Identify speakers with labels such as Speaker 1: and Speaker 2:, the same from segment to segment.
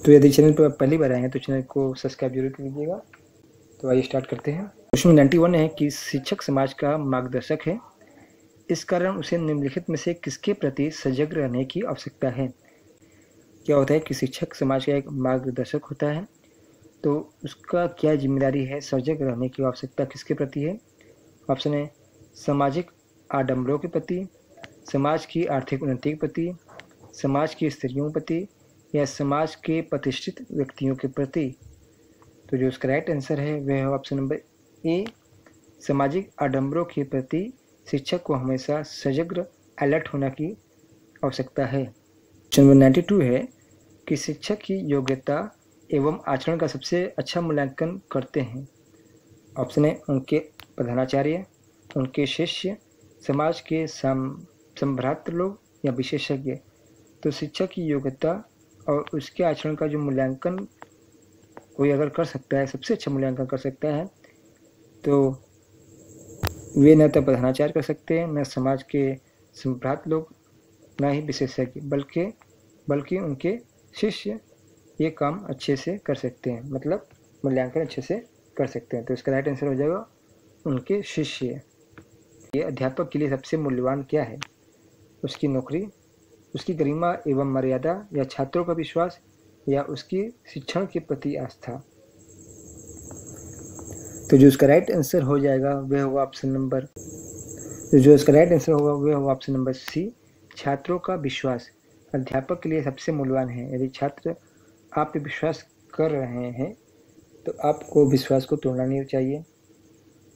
Speaker 1: तो यदि चैनल पर पहली बार आए हैं तो चैनल को सब्सक्राइब जरूर कर लीजिएगा। तो आइए स्टार्ट करते हैं। क्वेश्चन 91 है कि शिक्षक समाज का मार्गदर्शक है, इस कारण उसे निम्नलिखित में से किसके प्रति सजग रहने की आवश्यकता है। क्या होता है कि शिक्षक समाज का एक मार्गदर्शक होता है, तो उसका क्या जिम्मेदारी है, सजग रहने की आवश्यकता किसके प्रति है। ऑप्शन है सामाजिक आडंबरों के प्रति, समाज की आर्थिक उन्नति के प्रति, समाज की स्त्रियों के प्रति, या समाज के प्रतिष्ठित व्यक्तियों के प्रति। तो जो उसका राइट आंसर है वह है ऑप्शन नंबर ए, सामाजिक आडंबरों के प्रति शिक्षक को हमेशा सजग अलर्ट होने की आवश्यकता है। क्वेश्चन नंबर 92 है कि शिक्षक की योग्यता एवं आचरण का सबसे अच्छा मूल्यांकन करते हैं। ऑप्शन है उनके प्रधानाचार्य, उनके शिष्य, समाज के संभ्रात लोग या विशेषज्ञ। तो शिक्षक की योग्यता और उसके आचरण का जो मूल्यांकन कोई अगर कर सकता है, सबसे अच्छा मूल्यांकन कर सकता है, तो वे न तो प्रधानाचार्य कर सकते हैं, न समाज के संभ्रात लोग, न ही विशेषज्ञ, बल्कि उनके शिष्य ये काम अच्छे से कर सकते हैं, मतलब मूल्यांकन अच्छे से कर सकते हैं। तो इसका राइट आंसर हो जाएगा उनके शिष्य। ये अध्यापक के लिए सबसे मूल्यवान क्या है, उसकी नौकरी, उसकी गरिमा एवं मर्यादा, या छात्रों का विश्वास, या उसकी शिक्षण के प्रति आस्था। तो जो उसका राइट आंसर हो जाएगा वह होगा ऑप्शन नंबर सी, छात्रों का विश्वास। अध्यापक के लिए सबसे मूल्यवान है। यदि छात्र आप पे विश्वास कर रहे हैं तो आपको विश्वास को तोड़ना नहीं चाहिए।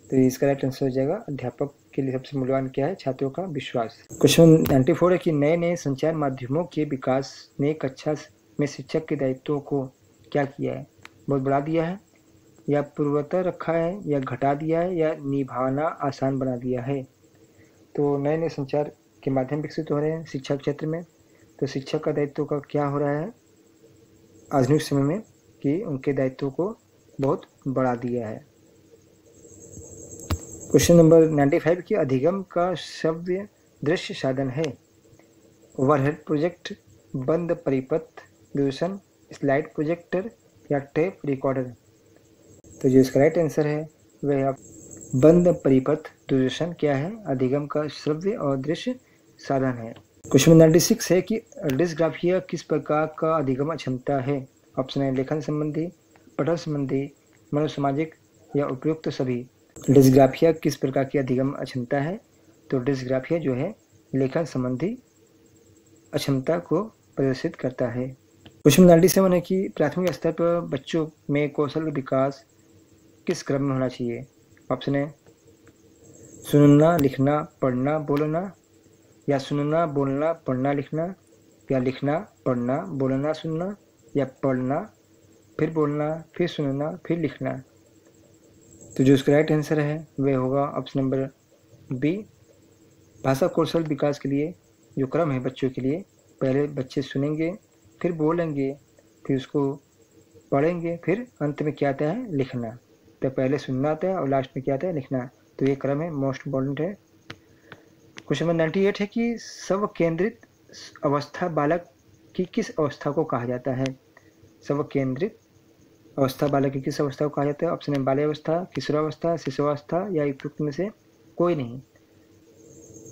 Speaker 1: तो इसका राइट आंसर हो जाएगा अध्यापक के लिए सबसे मूल्यवान क्या है, छात्रों का विश्वास। क्वेश्चन 94 है कि नए नए संचार माध्यमों के विकास ने कक्षा में शिक्षक के दायित्वों को क्या किया है, बहुत बढ़ा दिया है, या पूर्वतर रखा है, या घटा दिया है, या निभाना आसान बना दिया है। तो नए नए संचार के माध्यम विकसित हो रहे हैं शिक्षा क्षेत्र में, तो शिक्षक का दायित्व का क्या हो रहा है आधुनिक समय में कि उनके दायित्व को बहुत बढ़ा दिया है। क्वेश्चन नंबर 95 की अधिगम का श्रव्य दृश्य साधन है। ओवरहेड प्रोजेक्ट, बंद परिपथ दूरदर्शन, स्लाइड प्रोजेक्टर, या टेप रिकॉर्डर। तो जो इसका राइट आंसर है वह बंद परिपथ दूरदर्शन क्या है, अधिगम का श्रव्य और दृश्य साधन है। क्वेश्चन 96 है कि डिस्ग्राफिया किस प्रकार का अधिगम क्षमता है। ऑप्शन है लेखन संबंधी, पठन संबंधी, मनोसामाजिक, या उपयुक्त सभी। डिस्ग्राफिया किस प्रकार की अधिगम अक्षमता है, तो डिस्ग्राफिया जो है लेखन संबंधी अक्षमता को प्रदर्शित करता है। क्वेश्चन 97 है कि प्राथमिक स्तर पर बच्चों में कौशल विकास किस क्रम में होना चाहिए। ऑप्शन है सुनना, लिखना, पढ़ना, बोलना, या सुनना, बोलना, पढ़ना, लिखना, या लिखना, पढ़ना, बोलना, सुनना, या पढ़ना, फिर बोलना, फिर सुनना, फिर लिखना। तो जो उसका राइट आंसर है वह होगा ऑप्शन नंबर बी, भाषा कौशल विकास के लिए जो क्रम है बच्चों के लिए, पहले बच्चे सुनेंगे, फिर बोलेंगे, फिर उसको पढ़ेंगे, फिर अंत में क्या आता है लिखना। तो पहले सुनना आता है और लास्ट में क्या आता है लिखना। तो ये क्रम है, मोस्ट इम्पॉर्टेंट है। क्वेश्चन नंबर 98 है कि स्व केंद्रित अवस्था बालक की किस अवस्था को कहा जाता है। स्व केंद्रित अवस्था बालक की किस अवस्था को कहा जाता है। ऑप्शन है बाल्यावस्था, किशोरावस्था, शिशुअवस्था, या उपयुक्त में से कोई नहीं।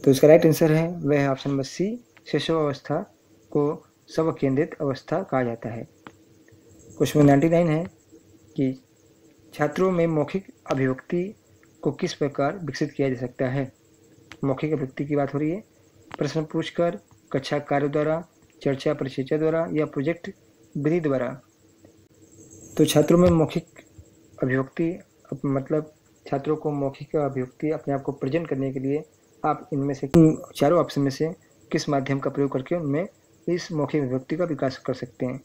Speaker 1: तो इसका राइट आंसर है वह है ऑप्शन नंबर सी, शिशुअवस्था को स्व केंद्रित अवस्था कहा जाता है। क्वेश्चन 99 है कि छात्रों में मौखिक अभिव्यक्ति को किस प्रकार विकसित किया जा सकता है। मौखिक अभिव्यक्ति की बात हो रही है, प्रश्न पूछकर, कक्षा कार्य द्वारा, चर्चा परिचर्चा द्वारा, या प्रोजेक्ट विधि द्वारा। तो छात्रों में मौखिक अभिव्यक्ति मतलब छात्रों को मौखिक अभिव्यक्ति अपने आप को प्रेजेंट करने के लिए आप इनमें से चारों ऑप्शन में से किस माध्यम का प्रयोग करके उनमें इस मौखिक अभिव्यक्ति का विकास कर सकते हैं।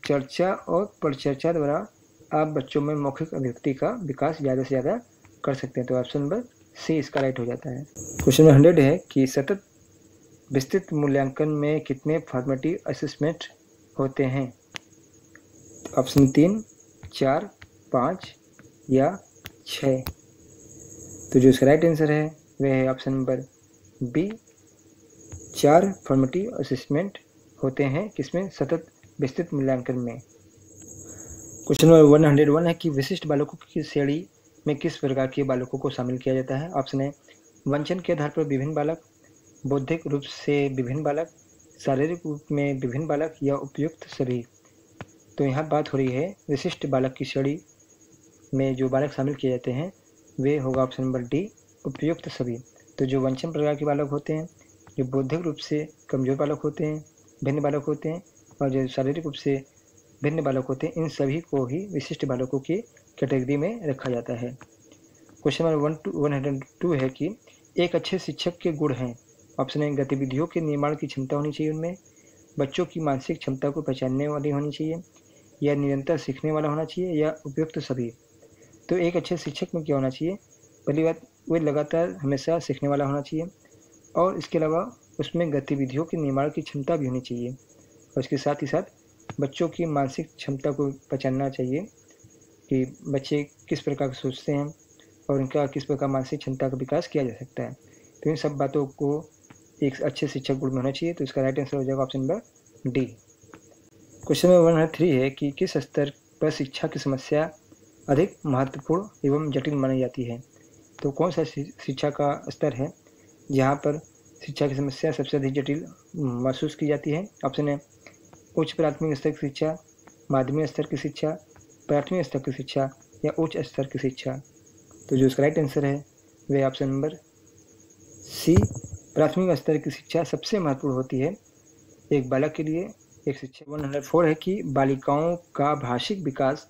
Speaker 1: चर्चा और परिचर्चा द्वारा आप बच्चों में मौखिक अभिव्यक्ति का विकास ज़्यादा से ज़्यादा कर सकते हैं। तो ऑप्शन नंबर सी इसका राइट हो जाता है। क्वेश्चन नंबर 100 है कि सतत विस्तृत मूल्यांकन में कितने फॉर्मेटिव असेसमेंट होते हैं। ऑप्शन 3, 4, 5 या 6। तो जो इसका राइट आंसर है वह है option number B, 4 formative assessment होते हैं किसमें, सतत विस्तृत मूल्यांकन में। क्वेश्चन नंबर 101 है कि विशिष्ट बालकों की श्रेणी में किस प्रकार के बालकों को शामिल किया जाता है। ऑप्शन है वंचन के आधार पर विभिन्न बालक, बौद्धिक रूप से विभिन्न बालक, शारीरिक रूप में विभिन्न बालक या उपयुक्त सभी। तो यहाँ बात हो रही है विशिष्ट बालक की श्रेणी में जो बालक शामिल किए जाते हैं वे होगा ऑप्शन नंबर डी, उपयुक्त सभी। तो जो वंचन प्रकार के बालक होते हैं, जो बौद्धिक रूप से कमजोर बालक होते हैं, भिन्न बालक होते हैं, और जो शारीरिक रूप से भिन्न बालक होते हैं, इन सभी को ही विशिष्ट बालकों की कैटेगरी में रखा जाता है। क्वेश्चन नंबर 102 है कि एक अच्छे शिक्षक के गुण हैं। ऑप्शन है गतिविधियों के निर्माण की क्षमता होनी चाहिए उनमें, बच्चों की मानसिक क्षमता को पहचानने वाली होनी चाहिए, या निरंतर सीखने वाला होना चाहिए, या उपयुक्त सभी। तो एक अच्छे शिक्षक में क्या होना चाहिए, पहली बात वो लगातार हमेशा सीखने वाला होना चाहिए, और इसके अलावा उसमें गतिविधियों के निर्माण की क्षमता भी होनी चाहिए, और इसके साथ ही साथ बच्चों की मानसिक क्षमता को पहचानना चाहिए कि बच्चे किस प्रकार सोचते हैं और उनका किस प्रकार मानसिक क्षमता का विकास किया जा सकता है। तो इन सब बातों को एक अच्छे शिक्षक गुण में होना चाहिए। तो इसका राइट आंसर हो जाएगा option number D. Question number 103 है कि किस स्तर पर शिक्षा की समस्या अधिक महत्वपूर्ण एवं जटिल मानी जाती है। तो कौन सा शिक्षा का स्तर है जहाँ पर शिक्षा की समस्या सबसे अधिक जटिल महसूस की जाती है। ऑप्शन है उच्च प्राथमिक स्तर की शिक्षा, माध्यमिक स्तर की शिक्षा, प्राथमिक स्तर की शिक्षा, या उच्च स्तर की शिक्षा। तो जो इसका राइट आंसर है वह ऑप्शन नंबर सी, प्राथमिक स्तर की शिक्षा सबसे महत्वपूर्ण होती है एक बालक के लिए। एक शिक्षा 104 है कि बालिकाओं का भाषिक विकास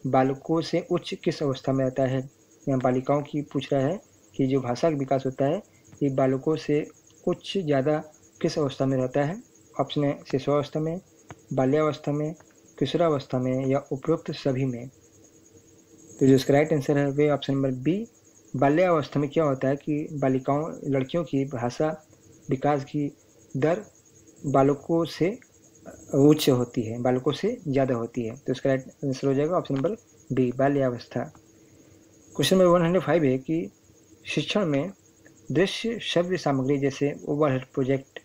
Speaker 1: बालकों से उच्च किस अवस्था में रहता है। यहाँ बालिकाओं की पूछ रहा है कि जो भाषा का विकास होता है ये बालकों से उच्च ज़्यादा किस अवस्था में रहता है। ऑप्शन है शिशुअवस्था में, बाल्यावस्था में, किशोरावस्था में, या उपरोक्त सभी में। तो जो इसका राइट आंसर है वह ऑप्शन नंबर बी, बाल्यावस्था में क्या होता है कि बालिकाओं लड़कियों की भाषा विकास की दर बालकों से उच्च होती है, बालकों से ज़्यादा होती है। तो इसका राइट आंसर हो जाएगा ऑप्शन नंबर बी, बाल्यावस्था। क्वेश्चन नंबर 105 है कि शिक्षण में दृश्य श्रव्य सामग्री जैसे ओवरहेड प्रोजेक्ट,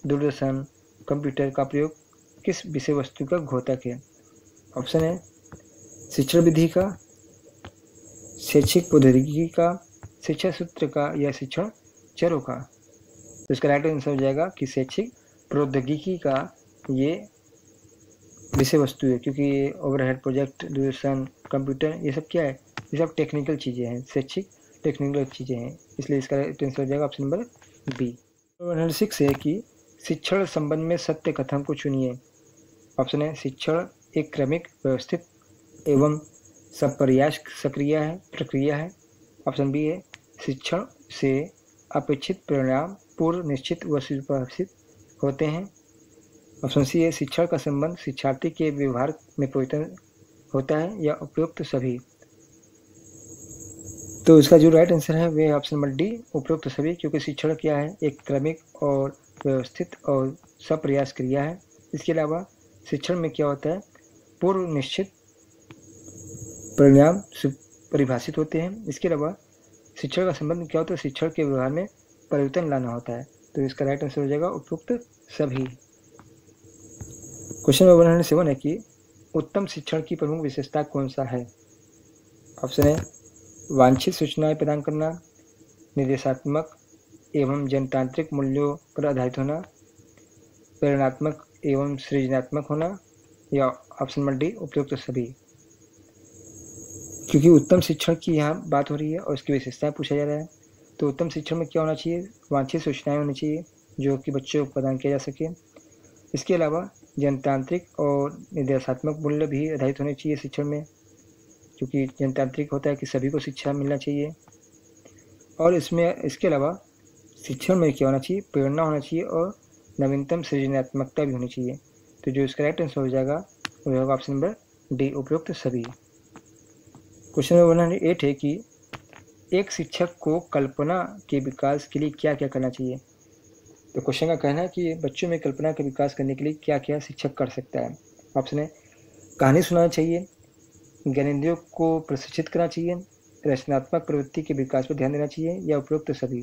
Speaker 1: दूरदर्शन, कंप्यूटर का प्रयोग किस विषय वस्तु का घोतक है। ऑप्शन है शिक्षण विधि का, शैक्षिक प्रौद्योगिकी का, शिक्षा सूत्र का, या शिक्षण चरों का। तो इसका राइट आंसर हो जाएगा कि शैक्षिक प्रौद्योगिकी का ये विषय वस्तु है, क्योंकि ये ओवरहेड प्रोजेक्ट, दूरदर्शन, कंप्यूटर ये सब क्या है, ये सब टेक्निकल चीज़ें हैं, शैक्षिक टेक्निकल चीज़ें हैं, इसलिए इसका राइट आंसर हो जाएगा ऑप्शन नंबर बी। 106 है कि शिक्षण संबंध में सत्य कथन को चुनिए। ऑप्शन है शिक्षण एक क्रमिक, व्यवस्थित एवं सप्रयास प्रक्रिया है। ऑप्शन बी है शिक्षण से अपेक्षित परिणाम पूर्व निश्चित व सुपरिचित होते हैं। ऑप्शन सी है शिक्षण का संबंध शिक्षार्थी के व्यवहार में परिवर्तन होता है, या उपयुक्त सभी। तो इसका जो राइट आंसर है वह ऑप्शन नंबर डी, उपयुक्त सभी, क्योंकि शिक्षण क्या है एक क्रमिक और व्यवस्थित और सप्रयास क्रिया है। इसके अलावा शिक्षण में क्या होता है पूर्व निश्चित परिणाम परिभाषित होते हैं। इसके अलावा शिक्षण का संबंध क्या होता है शिक्षण के व्यवहार में परिवर्तन लाना होता है। तो इसका राइट आंसर हो जाएगा उपयुक्त सभी। क्वेश्चन नंबर 107 है कि उत्तम शिक्षण की प्रमुख विशेषता कौन सा है। ऑप्शन है वांछित सूचनाएं प्रदान करना, निर्देशात्मक एवं जनतांत्रिक मूल्यों पर आधारित होना, प्रेरणात्मक एवं सृजनात्मक होना, या ऑप्शन नंबर डी, उपयुक्त सभी। क्योंकि उत्तम शिक्षण की यहाँ बात हो रही है और इसकी विशेषताएं पूछा जा रहा है, तो उत्तम शिक्षण में क्या होना चाहिए, वांछित सूचनाएं होनी चाहिए जो कि बच्चों को प्रदान किया जा सके। इसके अलावा जनतांत्रिक और निर्देशात्मक मूल्य भी आधारित होने चाहिए शिक्षण में, क्योंकि जनतांत्रिक होता है कि सभी को शिक्षा मिलना चाहिए। और इसके अलावा शिक्षण में क्या होना चाहिए, प्रेरणा होना चाहिए और नवीनतम सृजनात्मकता भी होनी चाहिए। तो जो इसका राइट आंसर हो जाएगा वो होगा ऑप्शन नंबर डी, उपयुक्त सभी। क्वेश्चन नंबर 108 है कि एक शिक्षक को कल्पना के विकास के लिए क्या क्या करना चाहिए। तो क्वेश्चन का कहना है कि बच्चों में कल्पना के विकास करने के लिए क्या क्या शिक्षक कर सकता है। ऑप्शन है कहानी सुनाना चाहिए, ज्ञानेंद्रियों को प्रशिक्षित करना चाहिए, रचनात्मक प्रवृत्ति के विकास पर ध्यान देना चाहिए, या उपयुक्त सभी।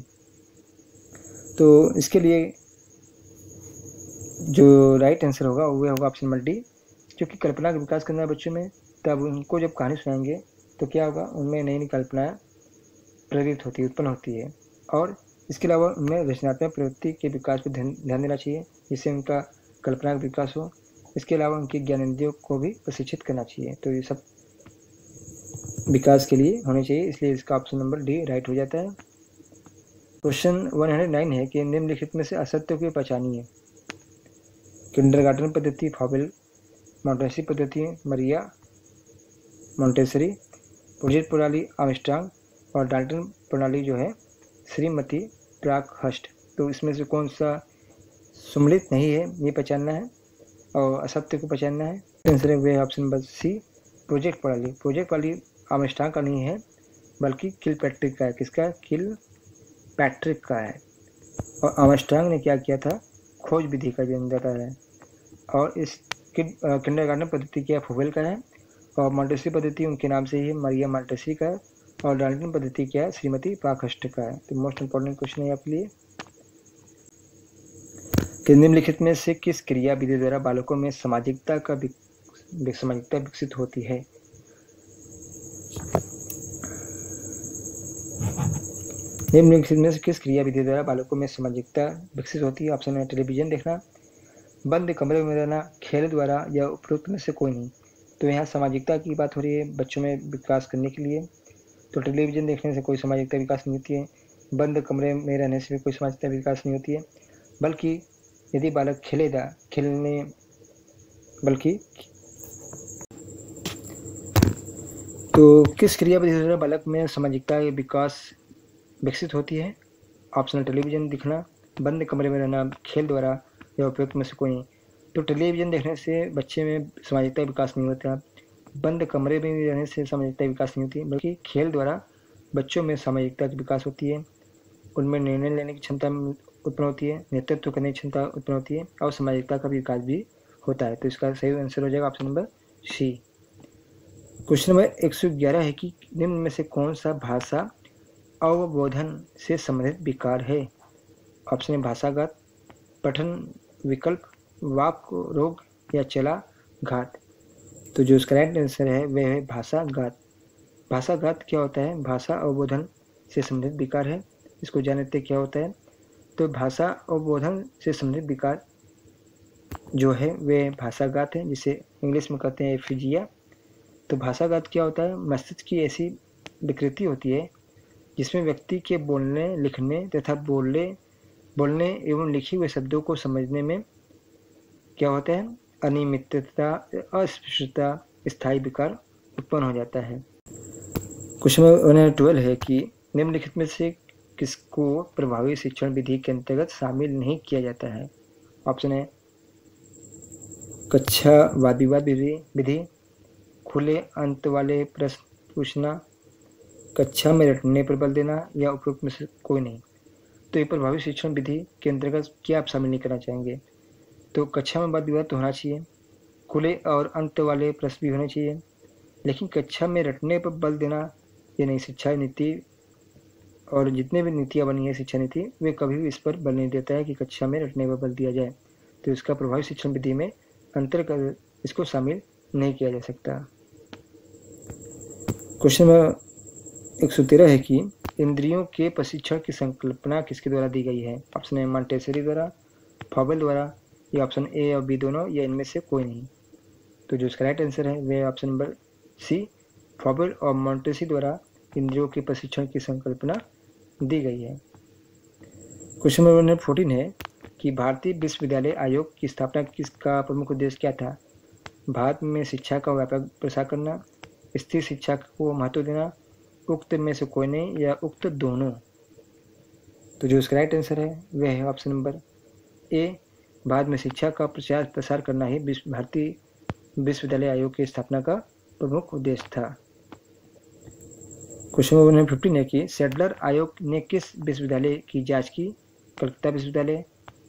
Speaker 1: तो इसके लिए जो राइट आंसर होगा वह होगा ऑप्शन नंबर डी, क्योंकि कल्पना का विकास करना है बच्चों में तब उनको जब कहानी सुनाएंगे तो क्या होगा, उनमें नई नई कल्पनाएँ प्रेरित होती है, उत्पन्न होती है। और इसके अलावा उनमें रचनात्मक प्रवृत्ति के विकास पर ध्यान देना चाहिए, जिससे उनका कल्पना का विकास हो। इसके अलावा उनकी ज्ञानेंद्रियों को भी प्रशिक्षित करना चाहिए। तो ये सब विकास के लिए होने चाहिए, इसलिए इसका ऑप्शन नंबर डी राइट हो जाता है। क्वेश्चन 109 है कि निम्नलिखित में से असत्य को पहचानिए। किंडरगार्टन पद्धति फॉबेल, मॉन्टेसरी पद्धति मरिया मॉन्टेसरी, प्रोजेक्ट प्रणाली आर्मस्ट्रांग और डाल्टन प्रणाली जो है श्रीमती प्राकहस्ट। तो इसमें से कौन सा सम्मिलित नहीं है ये पहचानना है और असत्य को पहचानना है। आंसर है ऑप्शन नंबर सी प्रोजेक्ट प्रणाली। प्रोजेक्ट प्रणाली आर्मस्ट्रांग का नहीं है बल्कि किलपैट्रिक का है। किसका? किलपैट्रिक का है। और आर्मस्ट्रांग ने क्या किया था? खोज विधि का जन्मदाता है। और इस किंडरगार्टन पद्धति क्या फॉबेल का है और मॉन्टेसरी पद्धति उनके नाम से ही है, मरिया मॉन्टेसरी का है। और डाल्टन पद्धति क्या है? श्रीमती प्राकहस्ट का है। तो मोस्ट इंपॉर्टेंट क्वेश्चन है आपके लिए कि निम्नलिखित में से किस क्रिया विधि द्वारा बालकों में सामाजिकता विकसित होती है। निम्नलिखित में से किस क्रिया विधि द्वारा बालकों में सामाजिकता विकसित होती है। ऑप्शन है टेलीविजन देखना, बंद कमरे में रहना, खेल द्वारा या उपरोक्त में से कोई नहीं। तो यहाँ सामाजिकता की बात हो रही है बच्चों में विकास करने के लिए। तो टेलीविजन देखने से कोई सामाजिकता विकास नहीं होती है, बंद कमरे में रहने से भी कोई सामाजिकता विकास नहीं होती है, बल्कि यदि बालक तो किस क्रिया विधि द्वारा बालक में सामाजिकता विकास विकसित होती है। ऑप्शन टेलीविजन दिखना, बंद कमरे में रहना, खेल द्वारा या उपयुक्त में से कोई नहीं। तो टेलीविजन देखने से बच्चे में सामाजिकता विकास नहीं होता, बंद कमरे में रहने से सामाजिकता विकास नहीं होती, बल्कि खेल द्वारा बच्चों में सामाजिकता का विकास होती है। उनमें निर्णय लेने की क्षमता उत्पन्न होती है, नेतृत्व करने की क्षमता उत्पन्न होती है और सामाजिकता का विकास भी होता है। तो इसका सही आंसर हो जाएगा option number C. Question number 111 है कि निम्न में से कौन सा भाषा अवबोधन से संबंधित विकार है। ऑप्शन है भाषाघात, पठन विकल्प, वाक रोग या चला घात। तो जो इसका राइट आंसर है वह है भाषाघात। भाषाघात क्या होता है? भाषा अवबोधन से संबंधित विकार है। इसको जानते क्या होता है। तो भाषा अवबोधन से संबंधित विकार जो है वे भाषाघात है, जिसे इंग्लिश में कहते हैं एफिजिया। तो भाषाघात क्या होता है? मस्तिष्क की ऐसी विकृति होती है जिसमें व्यक्ति के बोलने लिखने तथा बोलने एवं लिखे हुए शब्दों को समझने में क्या होता है? अनियमितता, अस्पष्टता, स्थायी विकार उत्पन्न हो जाता है। क्वेश्चन नंबर 12 है कि निम्नलिखित में से किसको प्रभावी शिक्षण विधि के अंतर्गत शामिल नहीं किया जाता है। ऑप्शन है कक्षा वाद विवाद विधि, खुले अंत वाले प्रश्न पूछना, कक्षा में रटने पर बल देना या उपरोक्त में से कोई नहीं। तो ये प्रभावी शिक्षण विधि के अंतर्गत क्या आप शामिल नहीं करना चाहेंगे। तो कक्षा में वाद विवाद तो होना चाहिए, खुले और अंत वाले प्रश्न भी होने चाहिए, लेकिन कक्षा में रटने पर बल देना ये नहीं। शिक्षा नीति और जितने भी नीतियाँ बनी है शिक्षा नीति, वे कभी भी इस पर बल नहीं देता है कि कक्षा में रटने पर बल दिया जाए। तो इसका प्रभावी शिक्षण विधि में अंतर्गत इसको शामिल नहीं किया जा सकता। क्वेश्चन नंबर 113 है कि इंद्रियों के प्रशिक्षण की संकल्पना किसके द्वारा दी गई है। ऑप्शन है मॉन्टेसरी द्वारा, फॉबेल द्वारा, या ऑप्शन ए और बी दोनों, या इनमें से कोई नहीं। तो जो इसका राइट आंसर है वह ऑप्शन नंबर सी फॉबेल और मॉन्टेसरी द्वारा इंद्रियों के प्रशिक्षण की संकल्पना दी गई है। क्वेश्चन नंबर 14 है कि भारतीय विश्वविद्यालय आयोग की स्थापना किसका प्रमुख उद्देश्य क्या था। भारत में शिक्षा का व्यापक प्रसार करना, स्थिर शिक्षा को महत्व देना, उक्त में से कोई नहीं, या उक्त दोनों। तो जो इसका राइट आंसर है वह है ऑप्शन नंबर ए, भारत में शिक्षा का प्रचार प्रसार करना ही भारतीय विश्वविद्यालय आयोग की स्थापना का प्रमुख उद्देश्य था। क्वेश्चन नंबर 15 है कि सैडलर आयोग ने किस विश्वविद्यालय की जांच की। कलकत्ता विश्वविद्यालय,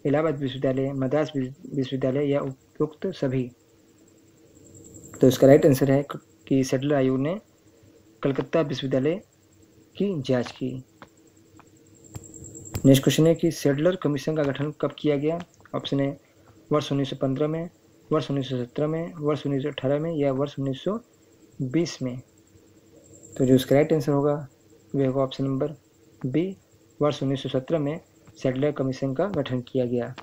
Speaker 1: इलाहाबाद विश्वविद्यालय, मद्रास विश्वविद्यालय या उपयुक्त सभी। तो इसका राइट आंसर है कि सैडलर आयोग ने कलकत्ता विश्वविद्यालय की जांच की। नेक्स्ट क्वेश्चन है कि सैडलर कमीशन का गठन कब किया गया। ऑप्शन है वर्ष 1915 में, वर्ष 1917 में, वर्ष 1918 में, या वर्ष 1920 में। तो जो इसका राइट आंसर होगा वह होगा ऑप्शन नंबर बी, वर्ष 1917 में सैडलर कमीशन का गठन किया गया।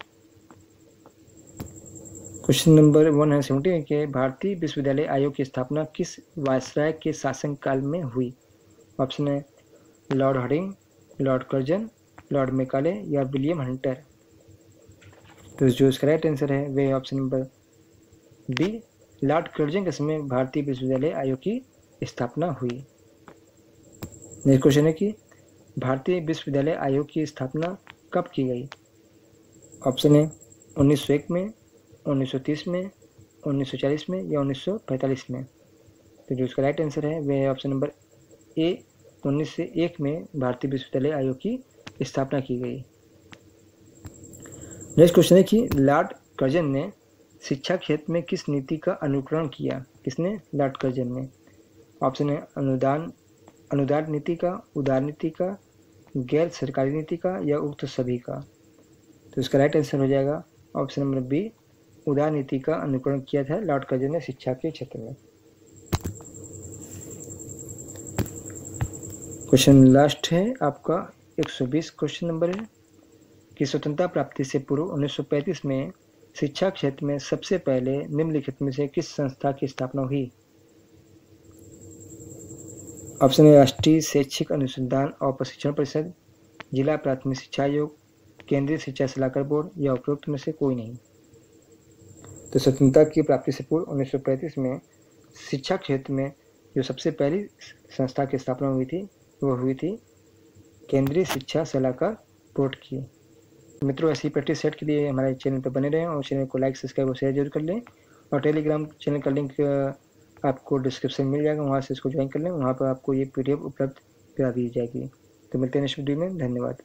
Speaker 1: क्वेश्चन नंबर 170 के भारतीय विश्वविद्यालय आयोग की स्थापना किस वायसराय के शासनकाल में हुई? ऑप्शन है Lord Hardinge, Lord Curzon, Lord Macaulay या विलियम हंटर। तो जो इसका राइट आंसर है वह option number B, Lord Curzon के समय भारतीय विश्वविद्यालय आयोग की स्थापना हुई। नेक्स्ट क्वेश्चन है कि भारतीय विश्वविद्यालय आयोग की स्थापना कब की गई? ऑप्शन है 1901 में, 1930 में, 1940 में या 1945 में। तो जो इसका राइट आंसर है वह है ऑप्शन नंबर ए, 1901 में भारतीय विश्वविद्यालय आयोग की स्थापना की गई। नेक्स्ट क्वेश्चन है कि लॉर्ड कर्जन ने शिक्षा क्षेत्र में किस नीति का अनुकरण किया? किसने? लॉर्ड कर्जन ने। ऑप्शन है अनुदान नीति का, उदार नीति का, गैर सरकारी नीति का या उक्त सभी का। तो इसका राइट आंसर हो जाएगा ऑप्शन नंबर बी, उदार नीति का अनुकरण किया था लॉर्ड कर्जन ने शिक्षा के क्षेत्र में। क्वेश्चन लास्ट है आपका 120 क्वेश्चन नंबर है कि स्वतंत्रता प्राप्ति से पूर्व 1935 में शिक्षा क्षेत्र में सबसे पहले निम्नलिखित में से किस संस्था की स्थापना हुई? ऑप्शन है राष्ट्रीय शैक्षिक अनुसंधान और प्रशिक्षण परिषद, जिला प्राथमिक शिक्षा आयोग, केंद्रीय शिक्षा सलाहकार बोर्ड या उपरोक्त में से कोई नहीं। तो स्वतंत्रता की प्राप्ति से पूर्व 1935 में शिक्षा क्षेत्र में जो सबसे पहली संस्था की स्थापना हुई थी वह हुई थी केंद्रीय शिक्षा सलाहकार बोर्ड की। मित्रों, ऐसी प्रैक्टिस सेट के लिए हमारे चैनल पर बने रहें और चैनल को लाइक, सब्सक्राइब और शेयर जरूर कर लें। और टेलीग्राम चैनल का लिंक आपको डिस्क्रिप्शन में मिल जाएगा, वहाँ से इसको ज्वाइन कर लें। वहाँ पर आपको ये PDF उपलब्ध करा दी जाएगी। तो मिलते हैं नेक्स्ट वीडियो में। धन्यवाद।